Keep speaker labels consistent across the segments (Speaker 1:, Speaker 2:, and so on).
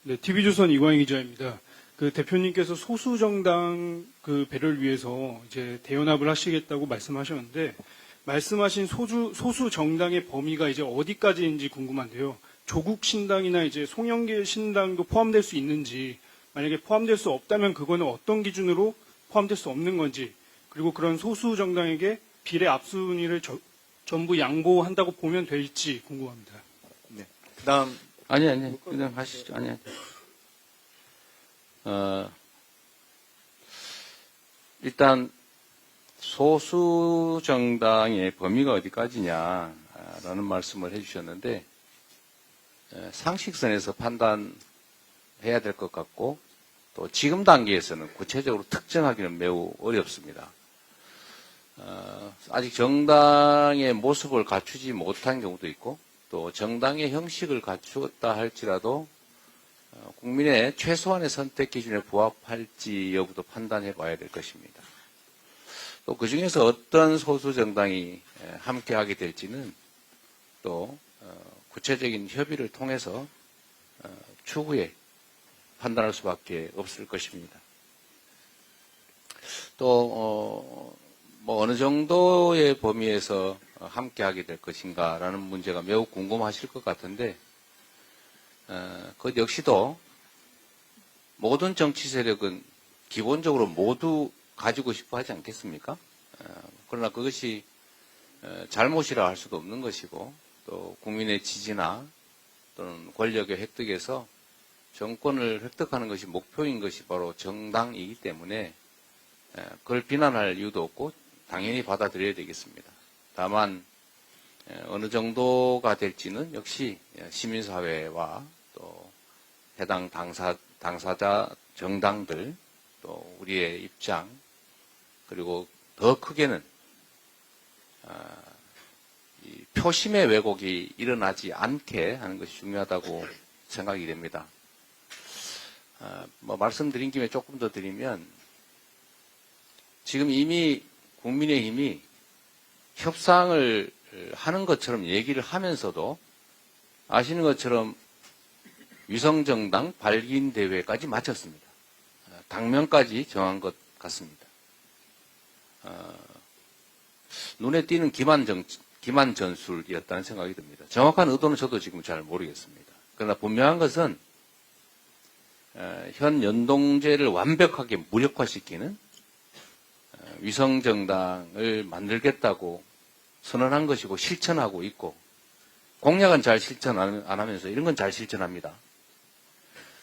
Speaker 1: 네, TV조선 이광희 기자입니다. 그 대표님께서 소수 정당 그 배를 위해서 이제 대연합을 하시겠다고 말씀하셨는데 말씀하신 소수 정당의 범위가 이제 어디까지인지 궁금한데요. 조국 신당이나 이제 송영길 신당도 포함될 수 있는지, 만약에 포함될 수 없다면 그거는 어떤 기준으로 포함될 수 없는 건지, 그리고 그런 소수 정당에게 비례 압순위를 전부 양보한다고 보면 될지 궁금합니다.
Speaker 2: 네. 그다음
Speaker 3: 아니, 그냥 하시죠. 아니. 일단, 소수 정당의 범위가 어디까지냐라는 말씀을 해주셨는데, 상식선에서 판단해야 될 것 같고, 또 지금 단계에서는 구체적으로 특정하기는 매우 어렵습니다. 아직 정당의 모습을 갖추지 못한 경우도 있고, 또 정당의 형식을 갖추었다 할지라도 국민의 최소한의 선택 기준에 부합할지 여부도 판단해 봐야 될 것입니다. 또 그 중에서 어떤 소수 정당이 함께하게 될지는 또 구체적인 협의를 통해서 추후에 판단할 수밖에 없을 것입니다. 또 뭐 어느 정도의 범위에서 함께하게 될 것인가라는 문제가 매우 궁금하실 것 같은데 그 역시도 모든 정치 세력은 기본적으로 모두 가지고 싶어 하지 않겠습니까? 그러나 그것이 잘못이라 할 수도 없는 것이고 또 국민의 지지나 또는 권력의 획득에서 정권을 획득하는 것이 목표인 것이 바로 정당이기 때문에 그걸 비난할 이유도 없고 당연히 받아들여야 되겠습니다. 다만 어느 정도가 될지는 역시 시민사회와 또 해당 당사자 정당들 또 우리의 입장 그리고 더 크게는 이 표심의 왜곡이 일어나지 않게 하는 것이 중요하다고 생각이 됩니다. 뭐 말씀드린 김에 조금 더 드리면 지금 이미 국민의힘이 협상을 하는 것처럼 얘기를 하면서도 아시는 것처럼 위성정당 발기인대회까지 마쳤습니다. 당명까지 정한 것 같습니다. 눈에 띄는 기만 전술이었다는 생각이 듭니다. 정확한 의도는 저도 지금 잘 모르겠습니다. 그러나 분명한 것은 현 연동제를 완벽하게 무력화시키는 위성정당을 만들겠다고 선언한 것이고 실천하고 있고 공약은 잘 실천 안 하면서 이런 건 잘 실천합니다.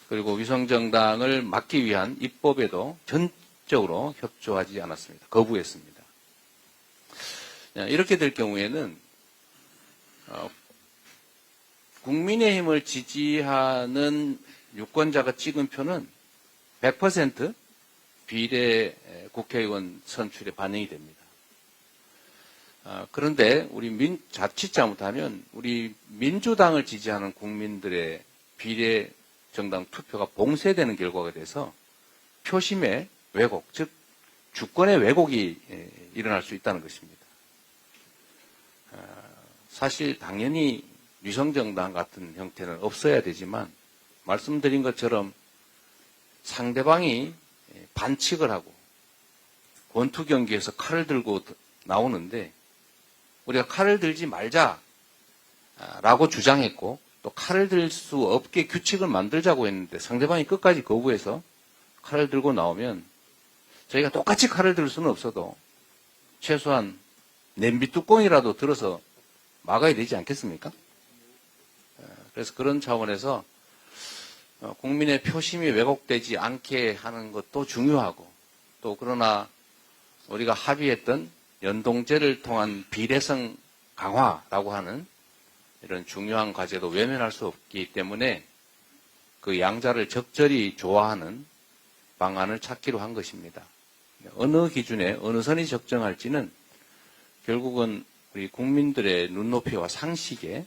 Speaker 3: 그리고 위성정당을 막기 위한 입법에도 전적으로 협조하지 않았습니다. 거부했습니다. 이렇게 될 경우에는 국민의힘을 지지하는 유권자가 찍은 표는 100% 비례 국회의원 선출에 반영이 됩니다. 그런데 우리 자칫 잘못하면 우리 민주당을 지지하는 국민들의 비례 정당 투표가 봉쇄되는 결과가 돼서 표심의 왜곡, 즉 주권의 왜곡이 일어날 수 있다는 것입니다. 사실 당연히 위성정당 같은 형태는 없어야 되지만 말씀드린 것처럼 상대방이 반칙을 하고 권투 경기에서 칼을 들고 나오는데 우리가 칼을 들지 말자라고 주장했고 또 칼을 들 수 없게 규칙을 만들자고 했는데 상대방이 끝까지 거부해서 칼을 들고 나오면 저희가 똑같이 칼을 들 수는 없어도 최소한 냄비 뚜껑이라도 들어서 막아야 되지 않겠습니까? 그래서 그런 차원에서 국민의 표심이 왜곡되지 않게 하는 것도 중요하고 또 그러나 우리가 합의했던 연동제를 통한 비례성 강화라고 하는 이런 중요한 과제도 외면할 수 없기 때문에 그 양자를 적절히 조화하는 방안을 찾기로 한 것입니다. 어느 기준에 어느 선이 적정할지는 결국은 우리 국민들의 눈높이와 상식에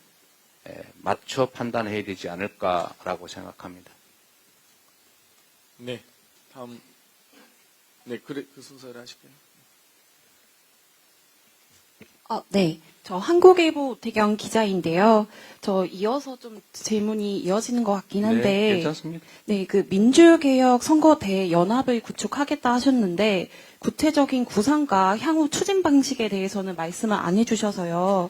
Speaker 3: 맞춰 판단해야 되지 않을까라고 생각합니다.
Speaker 2: 네. 다음 네, 그 순서를 하실게요.
Speaker 4: 네. 저 한국일보 오태경 기자인데요. 저 이어서 좀 질문이 이어지는 것 같긴 한데.
Speaker 3: 네, 괜찮습니다.
Speaker 4: 네, 그 민주개혁 선거대 연합을 구축하겠다 하셨는데, 구체적인 구상과 향후 추진 방식에 대해서는 말씀을 안 해주셔서요.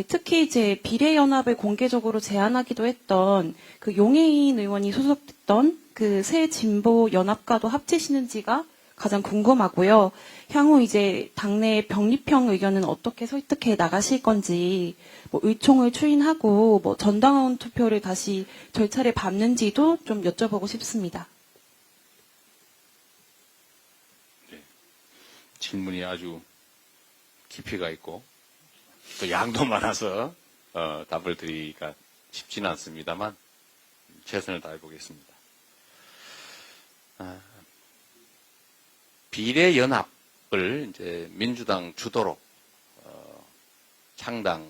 Speaker 4: 특히 이제 비례연합을 공개적으로 제안하기도 했던 그 용해인 의원이 소속됐던 그 새 진보 연합과도 합치시는지가 가장 궁금하고요. 향후 이제 당내 병립형 의견은 어떻게 설득해 나가실 건지, 뭐 의총을 추인하고 뭐 전당원 투표를 다시 절차를 밟는지도 좀 여쭤보고 싶습니다.
Speaker 3: 질문이 아주 깊이가 있고 또 양도 많아서 답을 드리기가 쉽지는 않습니다만 최선을 다해 보겠습니다. 비례연합을 이제 민주당 주도로 창당하겠다라는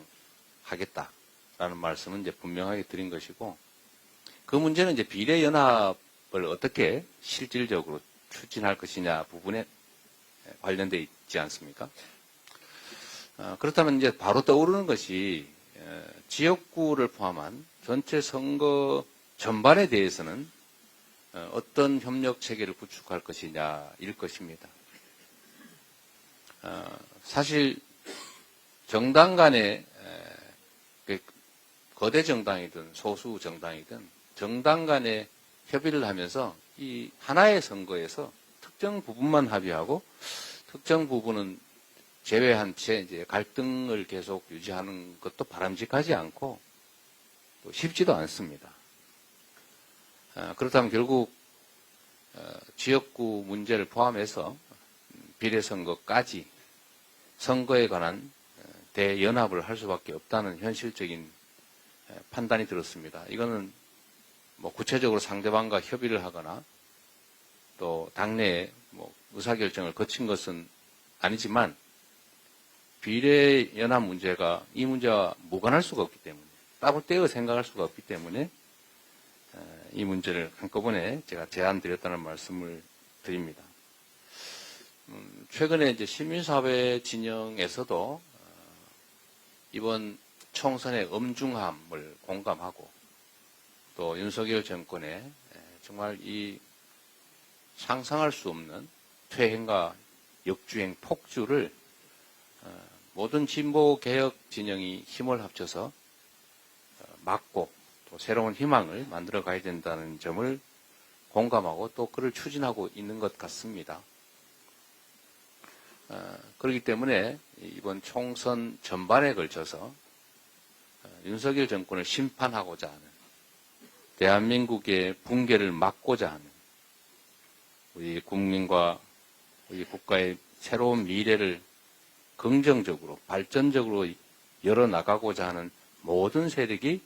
Speaker 3: 말씀은 이제 분명하게 드린 것이고, 그 문제는 이제 비례연합을 어떻게 실질적으로 추진할 것이냐 부분에 관련되어 있지 않습니까? 그렇다면 이제 바로 떠오르는 것이 지역구를 포함한 전체 선거 전반에 대해서는 어떤 협력 체계를 구축할 것이냐일 것입니다. 사실 정당 간에 거대 정당이든 소수 정당이든 정당 간에 협의를 하면서 이 하나의 선거에서 특정 부분만 합의하고 특정 부분은 제외한 채 이제 갈등을 계속 유지하는 것도 바람직하지 않고 또 쉽지도 않습니다. 그렇다면 결국 지역구 문제를 포함해서 비례선거까지 선거에 관한 대연합을 할 수밖에 없다는 현실적인 판단이 들었습니다. 이거는 뭐 구체적으로 상대방과 협의를 하거나 또 당내에 뭐 의사결정을 거친 것은 아니지만 비례연합 문제가 이 문제와 무관할 수가 없기 때문에, 따로 떼어 생각할 수가 없기 때문에 이 문제를 한꺼번에 제가 제안드렸다는 말씀을 드립니다. 최근에 이제 시민사회 진영에서도 이번 총선의 엄중함을 공감하고 또 윤석열 정권의 정말 이 상상할 수 없는 퇴행과 역주행, 폭주를 모든 진보 개혁 진영이 힘을 합쳐서 막고 또 새로운 희망을 만들어 가야 된다는 점을 공감하고 또 그를 추진하고 있는 것 같습니다. 그렇기 때문에 이번 총선 전반에 걸쳐서 윤석열 정권을 심판하고자 하는, 대한민국의 붕괴를 막고자 하는, 우리 국민과 우리 국가의 새로운 미래를 긍정적으로 발전적으로 열어나가고자 하는 모든 세력이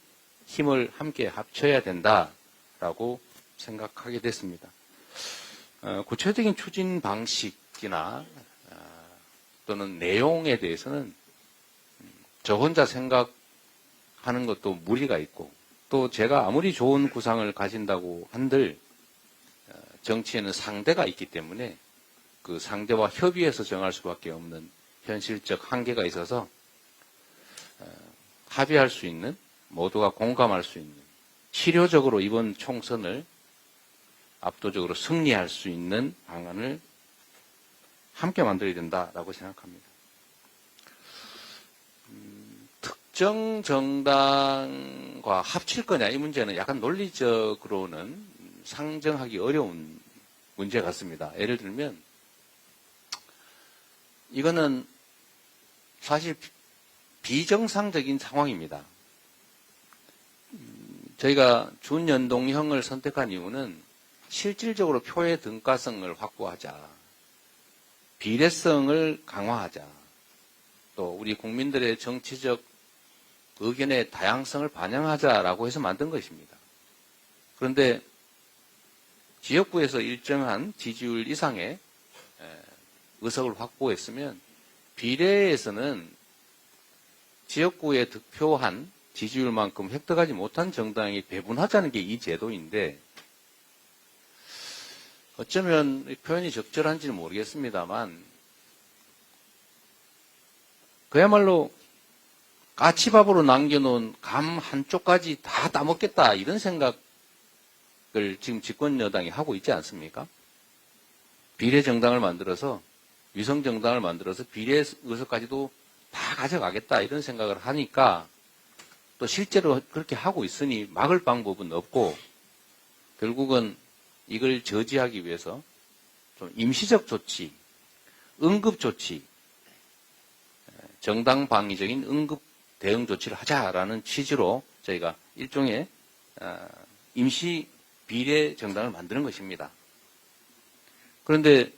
Speaker 3: 힘을 함께 합쳐야 된다라고 생각하게 됐습니다. 구체적인 추진 방식이나 또는 내용에 대해서는 저 혼자 생각하는 것도 무리가 있고, 또 제가 아무리 좋은 구상을 가진다고 한들 정치에는 상대가 있기 때문에 그 상대와 협의해서 정할 수밖에 없는 현실적 한계가 있어서 합의할 수 있는, 모두가 공감할 수 있는, 실효적으로 이번 총선을 압도적으로 승리할 수 있는 방안을 함께 만들어야 된다라고 생각합니다. 특정 정당과 합칠 거냐 이 문제는 약간 논리적으로는 상정하기 어려운 문제 같습니다. 예를 들면 이거는 사실 비정상적인 상황입니다. 저희가 준연동형을 선택한 이유는 실질적으로 표의 등가성을 확보하자, 비례성을 강화하자, 또 우리 국민들의 정치적 의견의 다양성을 반영하자라고 해서 만든 것입니다. 그런데 지역구에서 일정한 지지율 이상의 의석을 확보했으면 비례에서는 지역구에 득표한 지지율만큼 획득하지 못한 정당이 배분하자는 게 이 제도인데, 어쩌면 표현이 적절한지는 모르겠습니다만 그야말로 까치밥으로 남겨놓은 감 한쪽까지 다 따먹겠다 이런 생각을 지금 집권 여당이 하고 있지 않습니까? 비례정당을 만들어서 위성정당을 만들어서 비례 의석까지도 다 가져가겠다 이런 생각을 하니까 또 실제로 그렇게 하고 있으니 막을 방법은 없고 결국은 이걸 저지하기 위해서 좀 임시적 조치, 응급 조치, 정당 방위적인 응급 대응 조치를 하자라는 취지로 저희가 일종의 임시 비례 정당을 만드는 것입니다. 그런데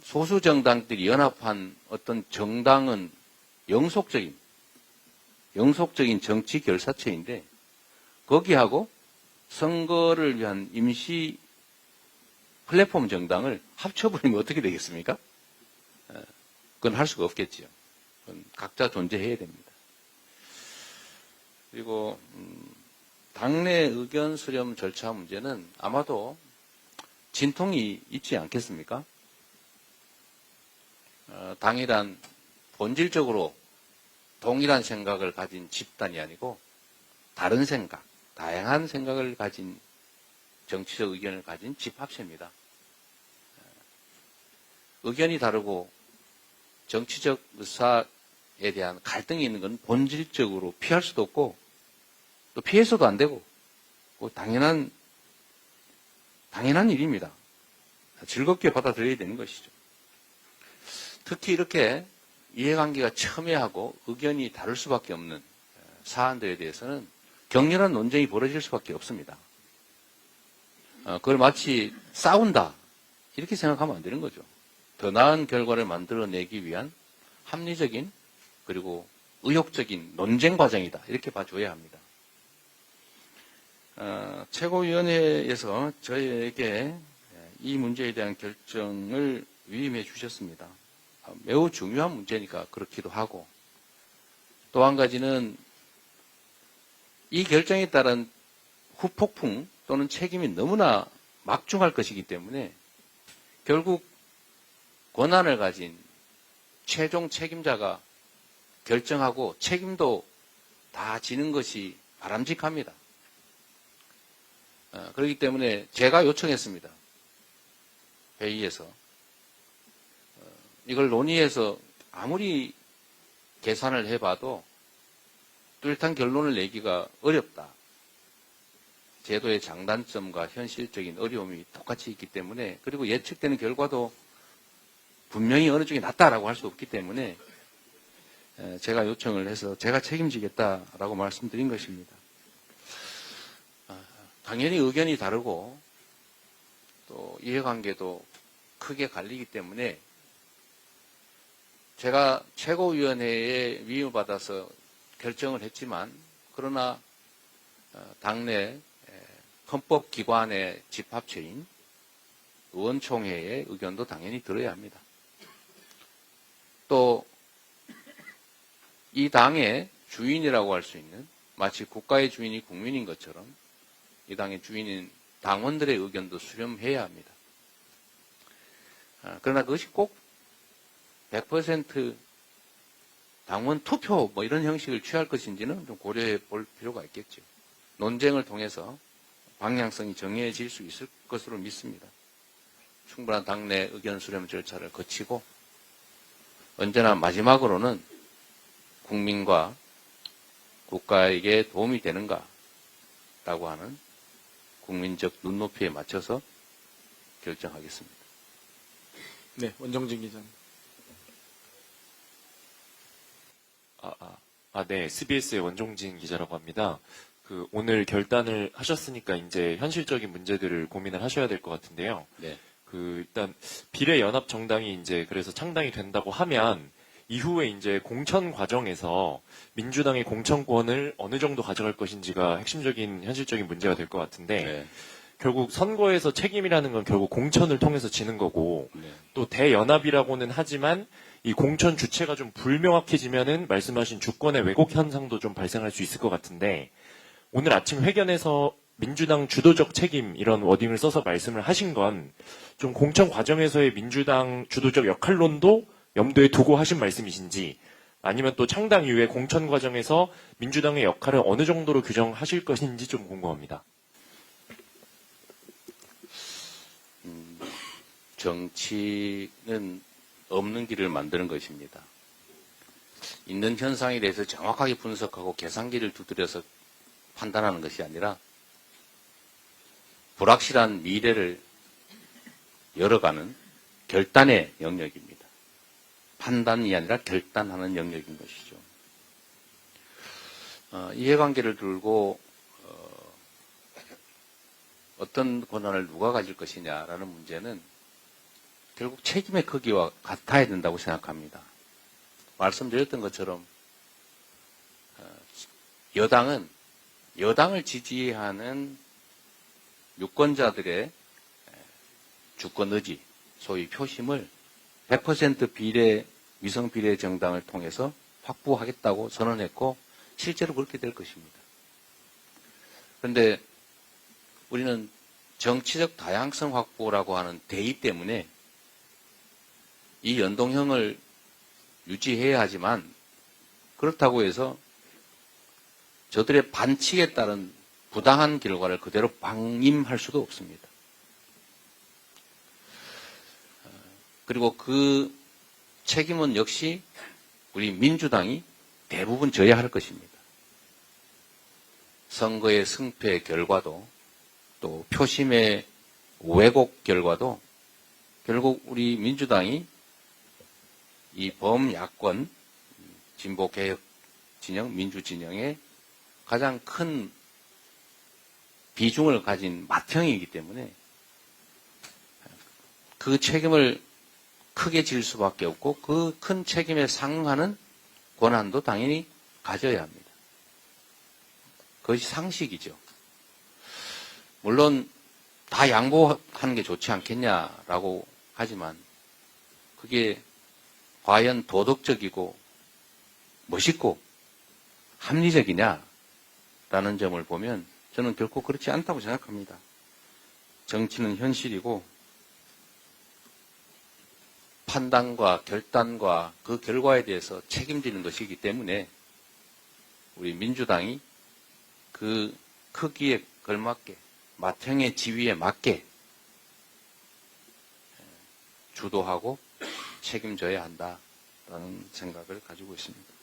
Speaker 3: 소수 정당들이 연합한 어떤 정당은 영속적인 정치 결사체인데 거기하고 선거를 위한 임시 플랫폼 정당을 합쳐버리면 어떻게 되겠습니까? 그건 할 수가 없겠지요. 그건 각자 존재해야 됩니다. 그리고 당내 의견 수렴 절차 문제는 아마도 진통이 있지 않겠습니까? 당이란 본질적으로 동일한 생각을 가진 집단이 아니고 다른 생각, 다양한 생각을 가진 정치적 의견을 가진 집합체입니다. 의견이 다르고 정치적 의사에 대한 갈등이 있는 건 본질적으로 피할 수도 없고 또 피해서도 안 되고 당연한 일입니다. 즐겁게 받아들여야 되는 것이죠. 특히 이렇게 이해관계가 첨예하고 의견이 다를 수밖에 없는 사안들에 대해서는 격렬한 논쟁이 벌어질 수밖에 없습니다. 그걸 마치 싸운다 이렇게 생각하면 안 되는 거죠. 더 나은 결과를 만들어내기 위한 합리적인 그리고 의욕적인 논쟁 과정이다 이렇게 봐줘야 합니다. 최고위원회에서 저희에게 이 문제에 대한 결정을 위임해 주셨습니다. 매우 중요한 문제니까 그렇기도 하고 또 한 가지는 이 결정에 따른 후폭풍 또는 책임이 너무나 막중할 것이기 때문에 결국 권한을 가진 최종 책임자가 결정하고 책임도 다 지는 것이 바람직합니다. 그렇기 때문에 제가 요청했습니다. 회의에서. 이걸 논의해서 아무리 계산을 해봐도 뚜렷한 결론을 내기가 어렵다. 제도의 장단점과 현실적인 어려움이 똑같이 있기 때문에 그리고 예측되는 결과도 분명히 어느 쪽이 낫다라고 할 수 없기 때문에 제가 요청을 해서 제가 책임지겠다라고 말씀드린 것입니다. 당연히 의견이 다르고 또 이해관계도 크게 갈리기 때문에 제가 최고위원회에 위임을 받아서 결정을 했지만 그러나 당내 헌법기관의 집합체인 의원총회의 의견도 당연히 들어야 합니다. 또 이 당의 주인이라고 할 수 있는 마치 국가의 주인이 국민인 것처럼 이 당의 주인인 당원들의 의견도 수렴해야 합니다. 그러나 그것이 꼭 100% 당원 투표 뭐 이런 형식을 취할 것인지는 좀 고려해 볼 필요가 있겠죠. 논쟁을 통해서 방향성이 정해질 수 있을 것으로 믿습니다. 충분한 당내 의견 수렴 절차를 거치고 언제나 마지막으로는 국민과 국가에게 도움이 되는가라고 하는 국민적 눈높이에 맞춰서 결정하겠습니다.
Speaker 2: 네, 원정진 기자님.
Speaker 5: 네. SBS의 원종진 기자라고 합니다. 오늘 결단을 하셨으니까 이제 현실적인 문제들을 고민을 하셔야 될 것 같은데요.
Speaker 3: 네.
Speaker 5: 일단 비례연합 정당이 이제 그래서 창당이 된다고 하면 이후에 이제 공천 과정에서 민주당의 공천권을 어느 정도 가져갈 것인지가 핵심적인 현실적인 문제가 될 것 같은데
Speaker 3: 네.
Speaker 5: 결국 선거에서 책임이라는 건 결국 공천을 통해서 지는 거고
Speaker 3: 네.
Speaker 5: 또 대연합이라고는 하지만 이 공천 주체가 좀 불명확해지면은 말씀하신 주권의 왜곡 현상도 좀 발생할 수 있을 것 같은데 오늘 아침 회견에서 민주당 주도적 책임 이런 워딩을 써서 말씀을 하신 건 좀 공천 과정에서의 민주당 주도적 역할론도 염두에 두고 하신 말씀이신지 아니면 또 창당 이후에 공천 과정에서 민주당의 역할을 어느 정도로 규정하실 것인지 좀 궁금합니다.
Speaker 3: 정치는 없는 길을 만드는 것입니다. 있는 현상에 대해서 정확하게 분석하고 계산기를 두드려서 판단하는 것이 아니라 불확실한 미래를 열어가는 결단의 영역입니다. 판단이 아니라 결단하는 영역인 것이죠. 이해관계를 두고 어떤 권한을 누가 가질 것이냐라는 문제는 결국 책임의 크기와 같아야 된다고 생각합니다. 말씀드렸던 것처럼 여당을 지지하는 유권자들의 주권 의지, 소위 표심을 100% 비례, 위성 비례 정당을 통해서 확보하겠다고 선언했고 실제로 그렇게 될 것입니다. 그런데 우리는 정치적 다양성 확보라고 하는 대의 때문에 이 연동형을 유지해야 하지만 그렇다고 해서 저들의 반칙에 따른 부당한 결과를 그대로 방임할 수도 없습니다. 그리고 그 책임은 역시 우리 민주당이 대부분 져야 할 것입니다. 선거의 승패 결과도 또 표심의 왜곡 결과도 결국 우리 민주당이 이 범야권 진보개혁 진영, 민주진영의 가장 큰 비중을 가진 맏형이기 때문에 그 책임을 크게 질 수밖에 없고 그 큰 책임에 상응하는 권한도 당연히 가져야 합니다. 그것이 상식이죠. 물론 다 양보하는 게 좋지 않겠냐라고 하지만 그게 과연 도덕적이고 멋있고 합리적이냐라는 점을 보면 저는 결코 그렇지 않다고 생각합니다. 정치는 현실이고 판단과 결단과 그 결과에 대해서 책임지는 것이기 때문에 우리 민주당이 그 크기에 걸맞게 맏형의 지위에 맞게 주도하고 책임져야 한다라는 생각을 가지고 있습니다.